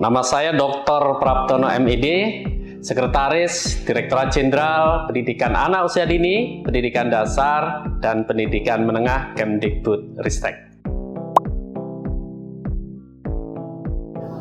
Nama saya Dr. Praptono MID, Sekretaris Direktorat Jenderal Pendidikan Anak Usia Dini, Pendidikan Dasar, dan Pendidikan Menengah Kemdikbud-Ristek.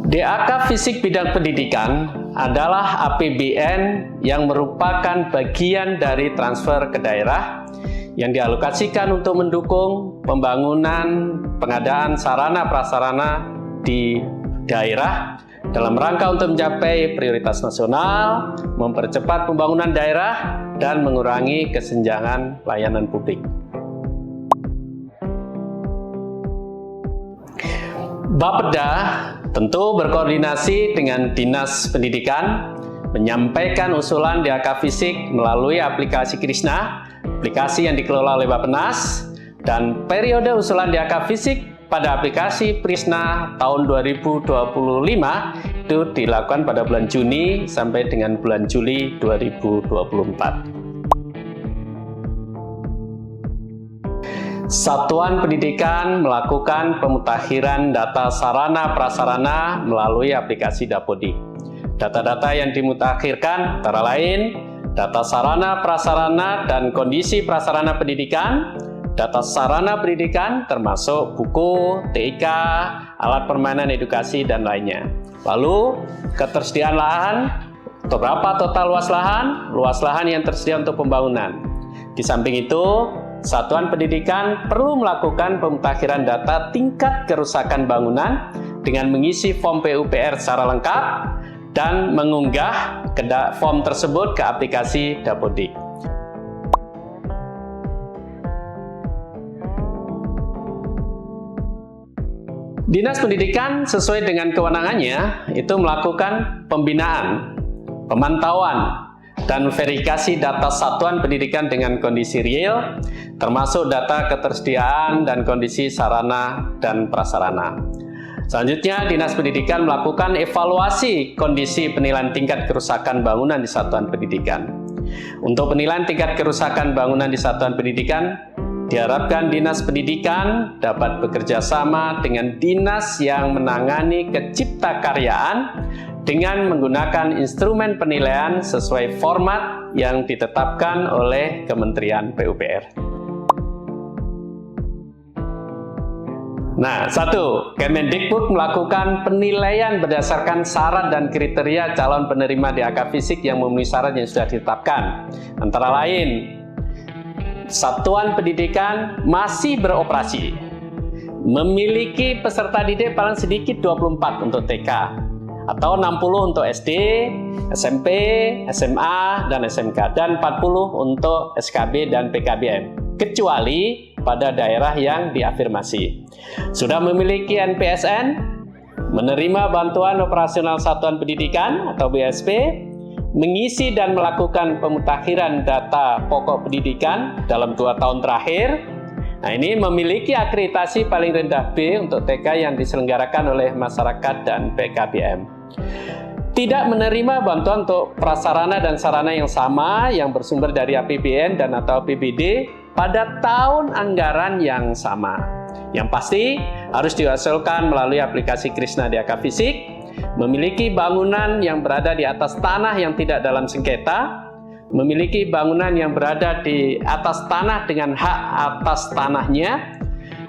DAK Fisik Bidang Pendidikan adalah APBN yang merupakan bagian dari transfer ke daerah yang dialokasikan untuk mendukung pembangunan pengadaan sarana prasarana di daerah dalam rangka untuk mencapai prioritas nasional, mempercepat pembangunan daerah, dan mengurangi kesenjangan layanan publik. Bapeda tentu berkoordinasi dengan Dinas Pendidikan, menyampaikan usulan DAK Fisik melalui aplikasi Krisna, aplikasi yang dikelola oleh Bappenas, dan periode usulan DAK Fisik pada aplikasi Prisna tahun 2025 itu dilakukan pada bulan Juni sampai dengan bulan Juli 2024. Satuan Pendidikan melakukan pemutakhiran data sarana prasarana melalui aplikasi Dapodik. Data-data yang dimutakhirkan antara lain data sarana prasarana dan kondisi prasarana pendidikan, data sarana pendidikan termasuk buku, TIK, alat permainan edukasi, dan lainnya. Lalu, ketersediaan lahan, berapa total luas lahan yang tersedia untuk pembangunan. Di samping itu, Satuan Pendidikan perlu melakukan pemutakhiran data tingkat kerusakan bangunan dengan mengisi form PUPR secara lengkap dan mengunggah form tersebut ke aplikasi Dapodik. Dinas Pendidikan sesuai dengan kewenangannya itu melakukan pembinaan, pemantauan, dan verifikasi data satuan pendidikan dengan kondisi real, termasuk data ketersediaan dan kondisi sarana dan prasarana. Selanjutnya, Dinas Pendidikan melakukan evaluasi kondisi penilaian tingkat kerusakan bangunan di satuan pendidikan. Untuk penilaian tingkat kerusakan bangunan di satuan pendidikan, diharapkan Dinas Pendidikan dapat bekerja sama dengan dinas yang menangani keciptakaryaan dengan menggunakan instrumen penilaian sesuai format yang ditetapkan oleh Kementerian PUPR. Nah, 1. Kemendikbud melakukan penilaian berdasarkan syarat dan kriteria calon penerima DAK Fisik yang memenuhi syarat yang sudah ditetapkan. Antara lain, Satuan Pendidikan masih beroperasi, memiliki peserta didik paling sedikit 24 untuk TK, atau 60 untuk SD, SMP, SMA, dan SMK, dan 40 untuk SKB dan PKBM, kecuali pada daerah yang diafirmasi. Sudah memiliki NPSN, menerima bantuan operasional Satuan Pendidikan atau BSP, mengisi dan melakukan pemutakhiran data pokok pendidikan dalam 2 tahun terakhir. Nah, ini memiliki akreditasi paling rendah B untuk TK yang diselenggarakan oleh masyarakat dan PKBM. Tidak menerima bantuan untuk prasarana dan sarana yang sama yang bersumber dari APBN dan atau APBD pada tahun anggaran yang sama. Yang pasti harus diusulkan melalui aplikasi Krisna DAK Fisik, memiliki bangunan yang berada di atas tanah yang tidak dalam sengketa, memiliki bangunan yang berada di atas tanah dengan hak atas tanahnya,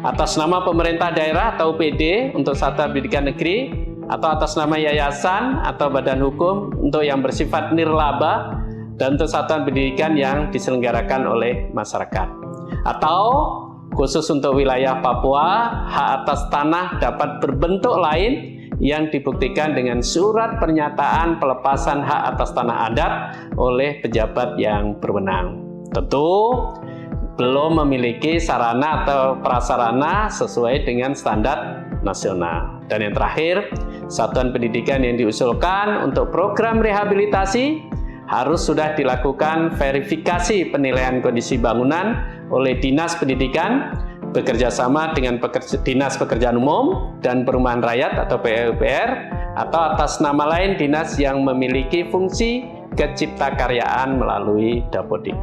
atas nama pemerintah daerah atau PD untuk satuan pendidikan negeri, atau atas nama yayasan atau badan hukum untuk yang bersifat nirlaba, dan untuk satuan pendidikan yang diselenggarakan oleh masyarakat. Atau khusus untuk wilayah Papua, hak atas tanah dapat berbentuk lain yang dibuktikan dengan surat pernyataan pelepasan hak atas tanah adat oleh pejabat yang berwenang. Tentu belum memiliki sarana atau prasarana sesuai dengan standar nasional. Dan yang terakhir, satuan pendidikan yang diusulkan untuk program rehabilitasi harus sudah dilakukan verifikasi penilaian kondisi bangunan oleh Dinas Pendidikan bekerjasama dengan Dinas Pekerjaan Umum dan Perumahan Rakyat atau PUPR, atau atas nama lain dinas yang memiliki fungsi keciptakaryaan melalui Dapodik.